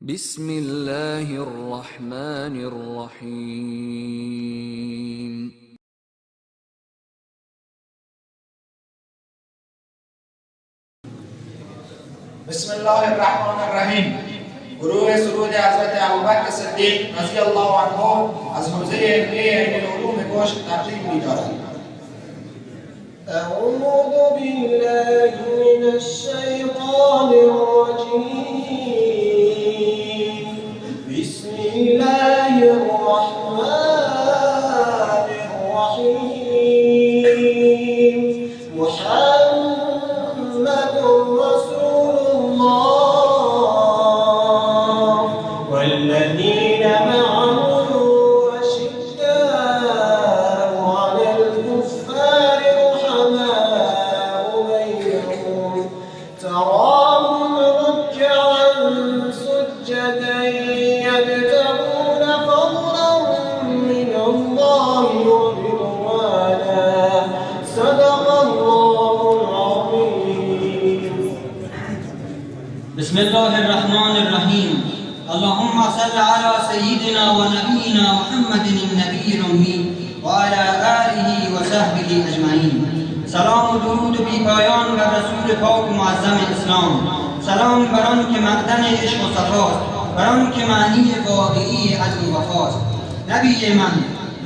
بسم الله الرحمن الرحیم. بسم الله الرحمن الرحیم. گروه سرود حضرت ابوبکر صدیق رضی الله عنه از حوزه علمیه علم العلوم کشک تقدیم می‌دارد. أعوذ بالله من الشيطان الرجيم. بسم الله الرحمن الرحيم. محمد رسول الله والذين معه أشداء على الكفار رحماء بينهم تراهم ركعا سجدا يبتغون فضلا من الله ورضوانا صدق الله العظيم. بسم الله الرحمن الرحيم. اللهم صل على سيدنا ونبينا محمد النبي الأمي وعلى آله وصحبه أجمعين. سلام و درود بی پایان بر رسول پاک و معظم اسلام. سلام بر آن که معدن عشق و صفاست، بر آن که معنی واقعی عدل و وفاست.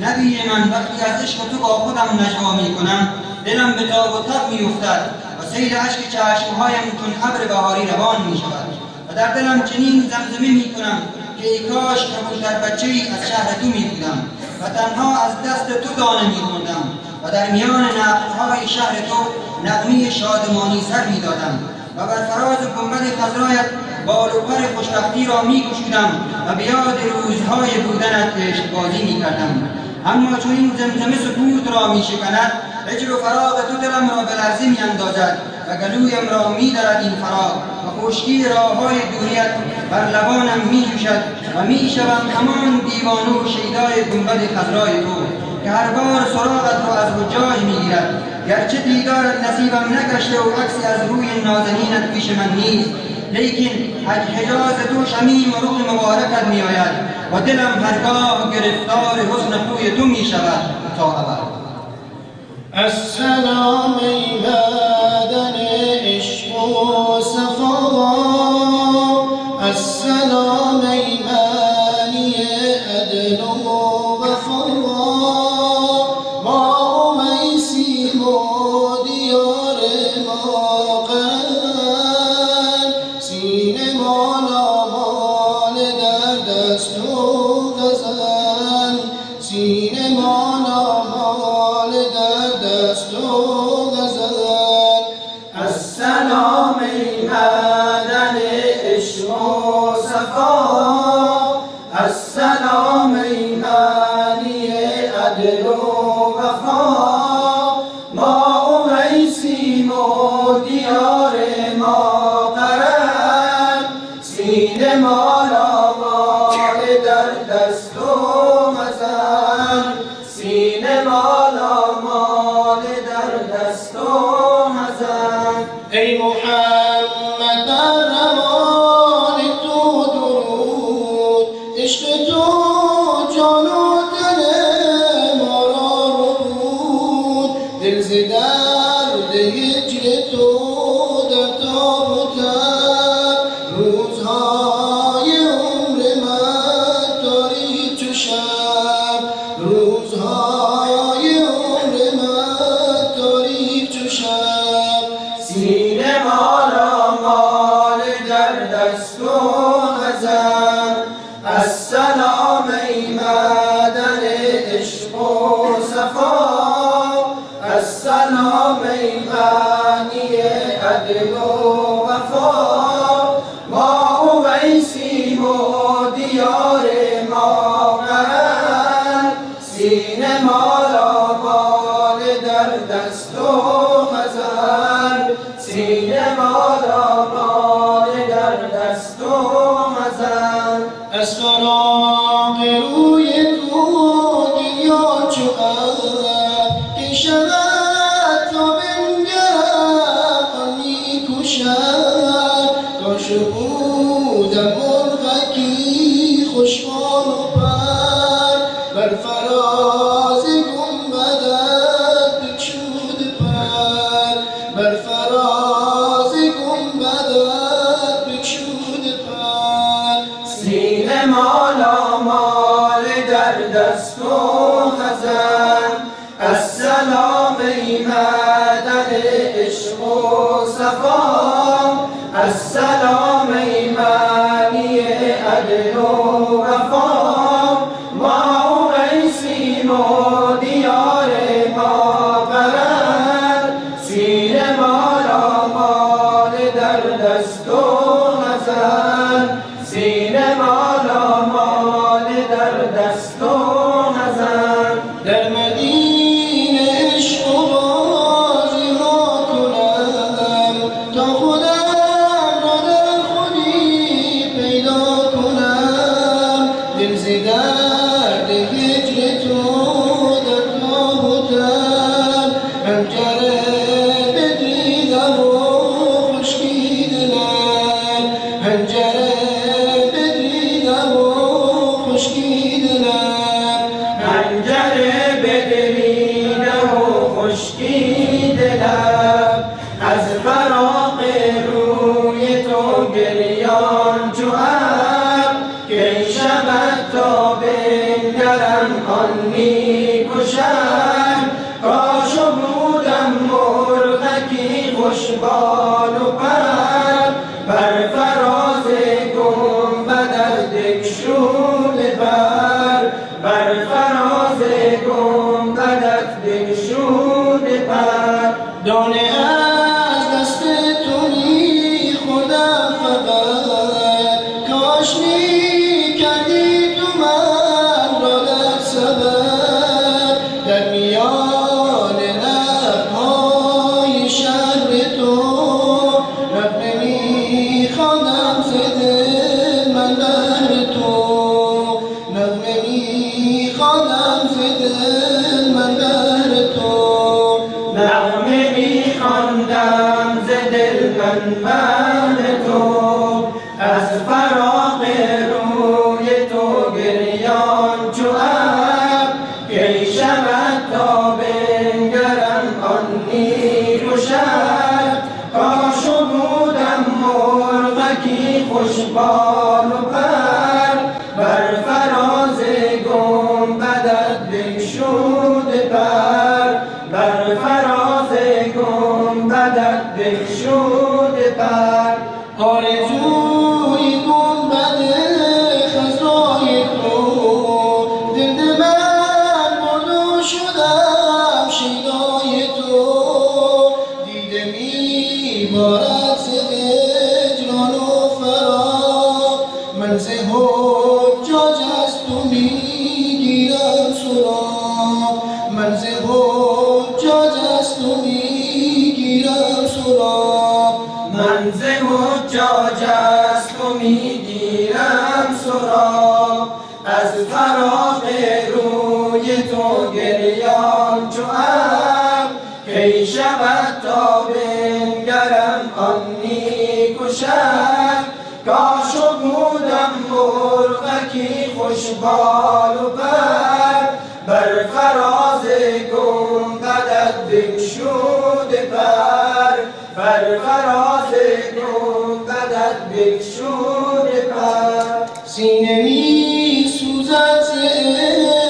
نبی من وقتی از عشق تو با خودم نجوا می کنم، دلم به تاب و تب می افتد و سیل اشک چشمهایم چون ابر بهاری روان می شود و در دلم چنین زمزمه می کنم که ای کاش کبوتر بچه‌ای از شهر تو می بودم و تنها از دست تو دانه می خوردم و در میان نقلهای شهر تو نغمه شادمانی سر می دادم و بر فراز گنبد خضرایت بال و پر خوشبختی را می گشودم و به یاد روزهای بودنت عشقبازی می کردم. اما چون این زمزمه سکوت را می شکند، هجر و فراق تو دلم را به لرزه می اندازد و گلویم را می درد این فراق و خشکی راههای دوریت بر لبانم می جوشد و می شوم همان دیوانه و شیدای گنبد خضرای تو که هر بار سراغت را از حجاج می گیرد. گرچه دیدارت نصیبم نگشته و عکسی از روی نازنینت پیش من نیست، لیکن از حجاز تو شمیم و رخ مبارکت می آید و دلم هرگاه گرفتار حسن خوی تو می شود تا ابد. السلام ای معدن عشق و صفا، السلام ای معنی عدل و وفا. ما امیسیم و دیار ما قرن، سینه ما نامال در دست و غزل، سینه ما نامال در دست و غزل. السلام ای معدن عشق و صفا، السلام ای معنی عدل و وفا. ما اویسیم و دیار ما قرن، سینه ما نامال در دست و غزل، سینه ما نامال در دست و غزل. ای محمد در روان تو درود، عشق تو جان و دل ما را ربود. دل ز درد هجر تو در تاب و تب، روزهای عمر من تاریک چو شب، روزهای عمر من تاریک چو شب. سینه ما را مال در دست و غزل. السلام ای معدن عشق و صفا، السلام ای معنی عدل و وفا. ما اویسیم و دیار ما قرن، سینه ما را مال در دست و غزل، سینه ما را مال در دست و غزل. از فراق روی تو گیا چو ابر که شود تا بنگرم آن می کشد تا شهودم مرغک مالا مال در دست و خزن. السلام ای معدن عشق و صفا، السلام ای معنی عدل و وفا. ما اویسیم و دیار ما برد، سینه مالا مال در دست و خزن. سینه مالا مال در دست و خزن. در مدینه عشق و بازی ها کنم، تا خودم را در خودی پیدا کنم. دل ز درد هجر تو در تابوتم، پنجره بدریدم و خشکی دلم. پنجره بدریدم و خشکی دلم. پنجره بدریدم و خشکی دلم. از فراق روی تو گریان چو ابر، کی شود تا بنگرم آن می کشم. کاش بودم مرغکی خوش بال و پر، بر فراز گنبدت بگشوده پر. بر فراز گنبدت بگشوده پر. دانه از دست تو می خوردم فقط، کاش می کردی تو من را در سبب. در میان لبهای شهر تو نغمه می خواندم ز دل من بهر تو. نغمه می خواندم ز دل من بهر تو. نغمه می خواندم ز دل من بهر تو. از فراق روی تو گریان چو ابر، کی شود تا بنگرم آن نیک و شب. کاش بودم مرغکی خوش بال و پر، بر فراز گنبدت بگشوده پر. بر فراز گنبدت بگشوده پر. آرزوی گنبد خضرای تو، دل من برد و شدم شیدای تو. دیده می بارد ز هجران و فراق، من ز حجاج از تو می گیرم سراغ. من ز حجاج از تو می گیرم سراغ. من ز حجاج از تو می گیرم سراغ. از فراق روی تو گریان چو ابر، کی شود تا بنگرم آن نیک و شب. کاش بودم مرغکی خوش بال و پر، بر فراز گنبدت بگشوده پر. بر فراز گنبدت بگشوده پر. سینه می سوزد ز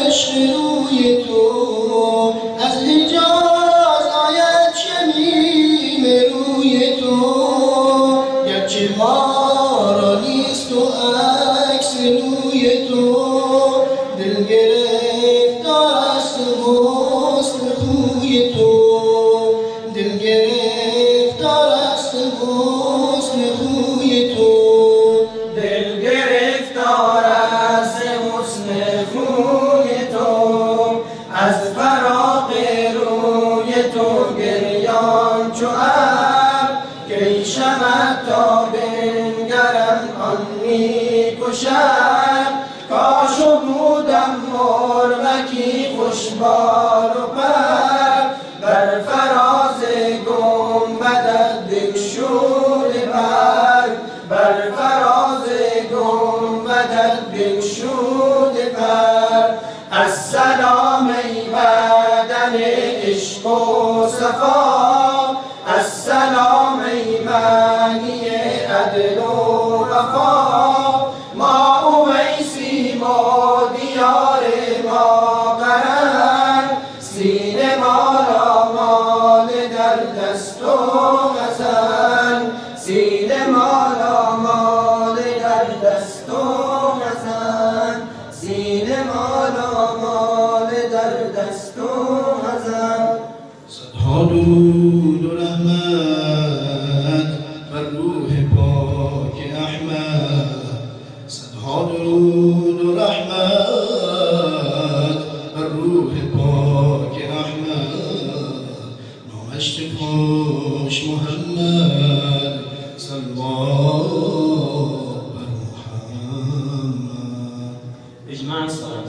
عشق روی تو، از حجاز آید شمیم روی تو. گرچه ما را نیست و عکس روی تو، دل گرفتار است حسن خوی تو. دل گرفتار است حسن خوی تو. دل گرفتار است حسن خوی تو. از فراق روی تو گریان چو ابر، کی شود تا بنگرم آن نیک و شب. کاش بودم مرغکی خوش بال و پر، بر فراز گنبدت بگشوده پر. بر فراز گنبدت بگشوده پر. السلام ای معدن عشق و صفا، السلام ای معنی عدل و وفا. ما اویس دست و حزن، سینه مال در دست و حزن. صدها درود و رحمت بر روح پاک احمد، صدها درود و رحمت بر روح پاک احمد. نامش خوش محمد، صلوات بر محمد. اجماع صلوات.